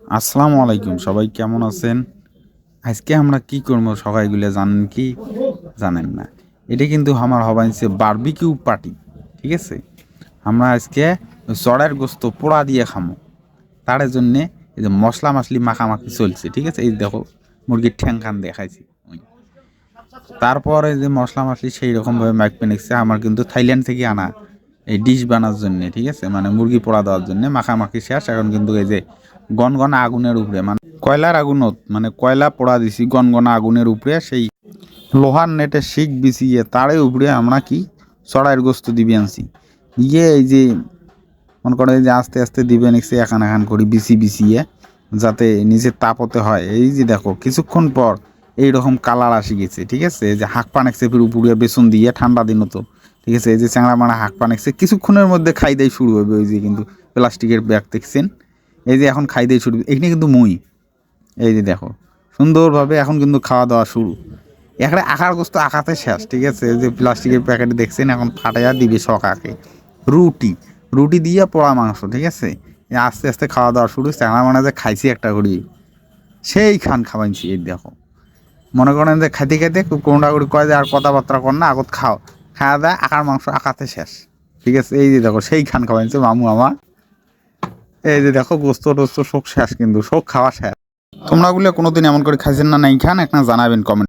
আসসালামু আলাইকুম, সবাই কেমন আছেন? আজকে আমরা কি করবো সবাইগুলো জানেন কি? জানেন না। এটা কিন্তু আমার হবাইছে বারবিকিউ পার্টি। ঠিক আছে? আমরা আজকে চড়াইয়ের গোস্ত পোড়া দিয়ে খামো। তার জন্যে এই যে মশলা মাছলি মাখামাখি চলছে। ঠিক আছে? এই দেখো মুরগির ঠ্যাং খান দেখাইছি। তারপরে যে মশলা মাছলি সেই রকমভাবে মাইক নিচ্ছে আমার কিন্তু থাইল্যান্ড থেকে আনা এই ডিশ বানার জন্য। ঠিক আছে? মানে মুরগি পোড়া দেওয়ার জন্য মাখামাখি শেষ। এখন কিন্তু এই যে গনগনা আগুনের উপরে মানে কয়লার আগুনত মানে কয়লা পোড়া দিছি গনগনা আগুনের উপরে সেই লোহার নেটে শিক বিছিয়ে তারে উপরে আমরা কি চড়াইয়ের গোস্ত দিবি আনছি দিয়ে এই যে মনে করে এই যে আস্তে আস্তে দিবে নিচ্ছে এখান এখান করি বিছিয়ে যাতে নিচে তাপতে হয়। এই যে দেখো কিছুক্ষণ পর এইরকম কালার আসি গেছে। ঠিক আছে? এই যে হাঁক পানেক চেপের উপরে বেসন দিয়ে ঠান্ডা দিন তো। ঠিক আছে? এই যে চ্যাংড়া মারা হাঁক পানেকছে কিছুক্ষণের মধ্যে খাই দেয় শুরু হবে। ওই যে কিন্তু প্লাস্টিকের ব্যাগ দেখছেন, এই যে এখন খাই দেয় শুরু এখানে কিন্তু মুই এই যে দেখো সুন্দরভাবে এখন কিন্তু খাওয়া দাওয়া শুরু। এখানে আখার গোস্ত আখাতে শেষ। ঠিক আছে? এই যে প্লাস্টিকের প্যাকেটে দেখছেন এখন ফাটাইয়া দিবে সকাকে রুটি রুটি দিয়ে পোড়া মাংস। ঠিক আছে? আস্তে আস্তে খাওয়া দাওয়া শুরু। চ্যাংড়া মানে যে খাইছি একটা করি সেই খান খাওয়াইছি। এই দেখো মনে করেন যে খাইতে খাইতে কোনটা করে কয় যে আর কথাবার্তা কর না আগত খাও, খাওয়া দাওয়া আকার মাংস আকাতে শেষ। ঠিক আছে? এই যে দেখো সেই খান খাওয়াইছে মামু আমার। এই যে দেখো গোস্ত টোস্ত শোক শেষ, কিন্তু শোক খাওয়া শেষ। তোমরা গুলো কোনোদিন এমন করে খাইছেন না নাই খান একটা জানাবেন কমেন্ট।